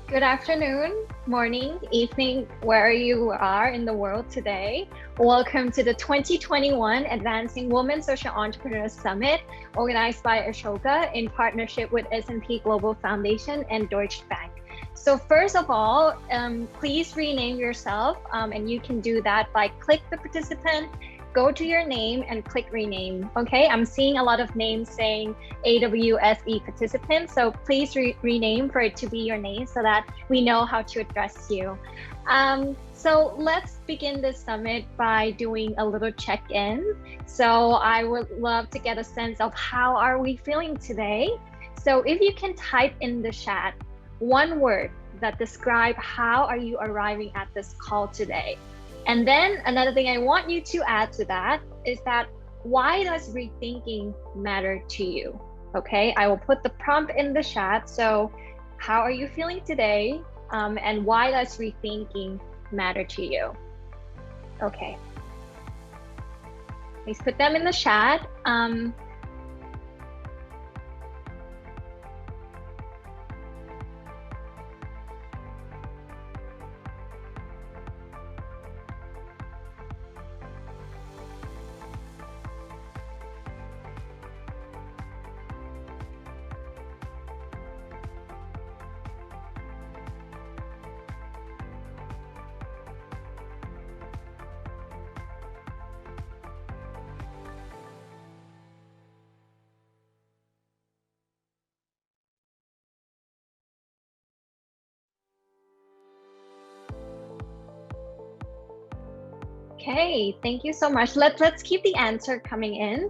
Good afternoon, morning, evening, where you are in the world today. Welcome to the 2021 Advancing Women Social Entrepreneurs Summit, organized by Ashoka in partnership with S&P Global Foundation and Deutsche Bank. So first of all, please rename yourself, and you can do that by click the participant, go to your name and click rename. Okay, I'm seeing a lot of names saying AWSE participant, so please rename for it to be your name so that we know how to address you. So let's begin this summit by doing a little check-in. So I would love to get a sense of how are we feeling today. So if you can type in the chat one word that describe how are you arriving at this call today. And then another thing I want you to add to that is that why does rethinking matter to you? Okay, I will put the prompt in the chat. So how are you feeling today? And why does rethinking matter to you? Okay, please put them in the chat. Okay, thank you so much. Let's keep the answer coming in,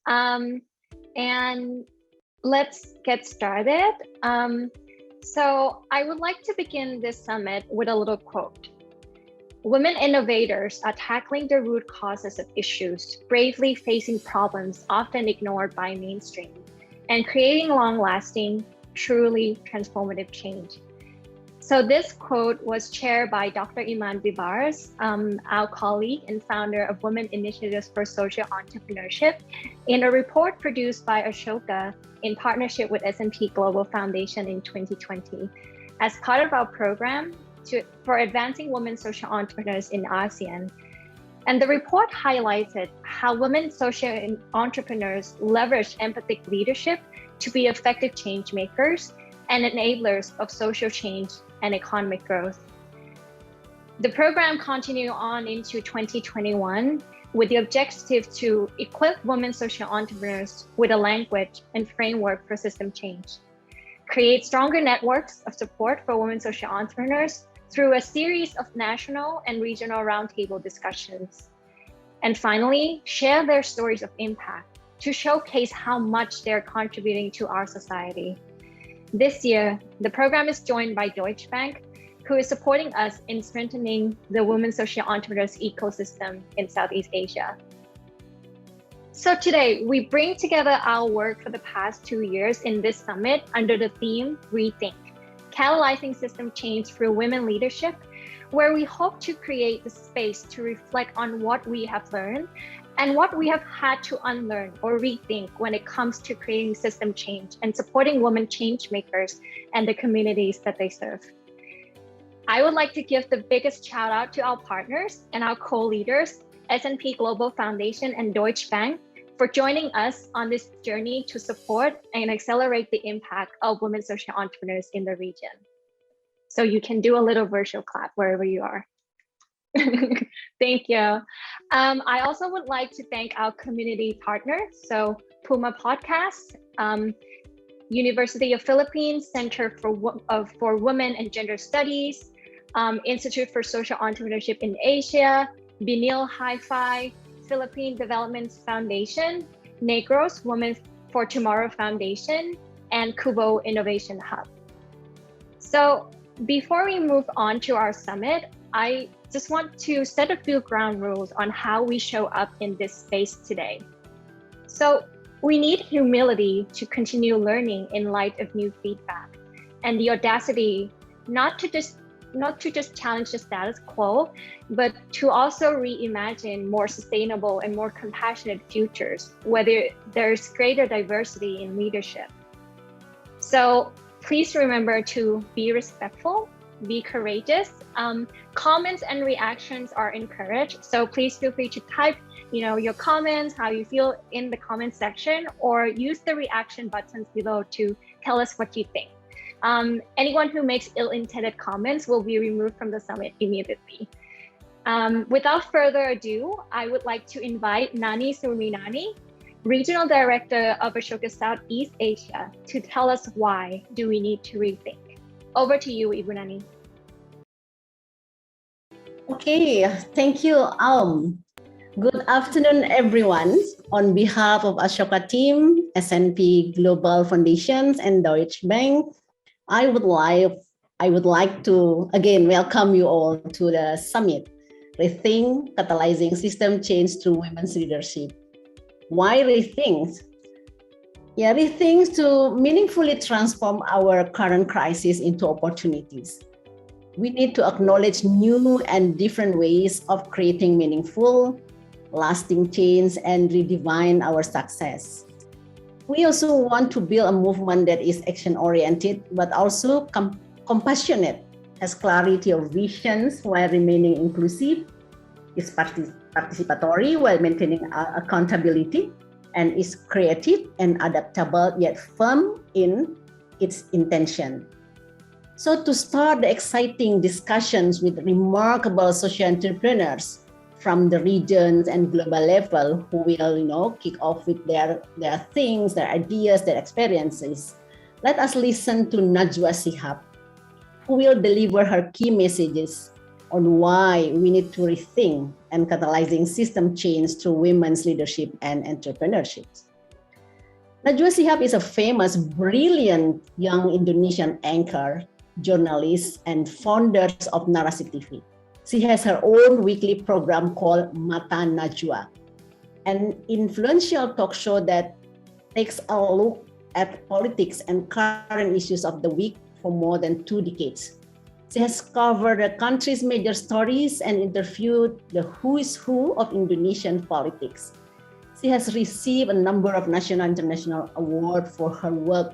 and let's get started. So I would like to begin this summit with a little quote. Women innovators are tackling the root causes of issues, bravely facing problems often ignored by mainstream, and creating long-lasting, truly transformative change. So this quote was shared by Dr. Iman Bibars, our colleague and founder of Women Initiatives for Social Entrepreneurship, in a report produced by Ashoka in partnership with S&P Global Foundation in 2020 as part of our program for advancing women social entrepreneurs in ASEAN. And the report highlighted how women social entrepreneurs leverage empathic leadership to be effective change makers and enablers of social change and economic growth. The program continued on into 2021 with the objective to equip women social entrepreneurs with a language and framework for system change, create stronger networks of support for women social entrepreneurs through a series of national and regional roundtable discussions, and finally, share their stories of impact to showcase how much they're contributing to our society. This year, the program is joined by Deutsche Bank, who is supporting us in strengthening the women social entrepreneurs ecosystem in Southeast Asia. So today, we bring together our work for the past 2 years in this summit under the theme ReThink, Catalyzing System Change through Women Leadership, where we hope to create the space to reflect on what we have learned and what we have had to unlearn or rethink when it comes to creating system change and supporting women change makers and the communities that they serve. I would like to give the biggest shout out to our partners and our co-leaders, S&P Global Foundation and Deutsche Bank, for joining us on this journey to support and accelerate the impact of women social entrepreneurs in the region. So you can do a little virtual clap wherever you are. Thank you. I also would like to thank our community partners, so Puma Podcast, University of Philippines Center for Women and Gender Studies, Institute for Social Entrepreneurship in Asia, Binil Hi-Fi, Philippine Development Foundation, NAKORNTHAP Women for Tomorrow Foundation, and Kubo Innovation Hub. So before we move on to our summit, I just want to set a few ground rules on how we show up in this space today. So we need humility to continue learning in light of new feedback, and the audacity not to just challenge the status quo, but to also reimagine more sustainable and more compassionate futures, whether there's greater diversity in leadership. So Please remember to be respectful, be courageous. Comments and reactions are encouraged. So please feel free to type, your comments, how you feel in the comment section, or use the reaction buttons below to tell us what you think. Anyone who makes ill-intended comments will be removed from the summit immediately. Without further ado, I would like to invite Nani ZULMINARNI, Regional Director of Ashoka South East Asia, to tell us why do we need to rethink. Over to you, Ibu Nani. Okay, thank you, Good afternoon, everyone. On behalf of Ashoka team, S&P Global Foundations, and Deutsche Bank, I would like to again welcome you all to the summit, ReThink, Catalyzing System Change Through Women's Leadership. Why ReThink? Yeah, ReThink to meaningfully transform our current crisis into opportunities. We need to acknowledge new and different ways of creating meaningful, lasting change and redefine our success. We also want to build a movement that is action-oriented, but also compassionate, has clarity of visions while remaining inclusive, is participatory while maintaining accountability, and is creative and adaptable yet firm in its intention. So to start the exciting discussions with remarkable social entrepreneurs from the regions and global level who will, kick off with their things, their ideas, their experiences, let us listen to Najwa Shihab, who will deliver her key messages on why we need to rethink and catalyzing system change through women's leadership and entrepreneurship. Najwa Shihab is a famous, brilliant young Indonesian anchor, journalist, and founder of Narasi TV. She has her own weekly program called Mata Najwa, an influential talk show that takes a look at politics and current issues of the week for more than 2 decades. She has covered the country's major stories and interviewed the who is who of Indonesian politics. She has received a number of national and international awards for her work,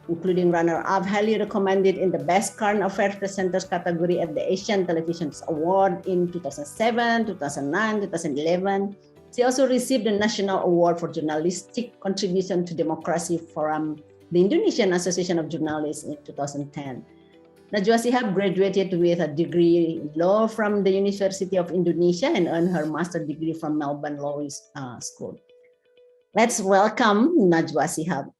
including runner-up, highly recommended in the Best Current Affairs Presenters category at the Asian Television Award in 2007, 2009, 2011. She also received the National Award for Journalistic Contribution to Democracy from the Indonesian Association of Journalists in 2010. Najwa Shihab graduated with a degree in law from the University of Indonesia and earned her master's degree from Melbourne Law School. Let's welcome Najwa Shihab.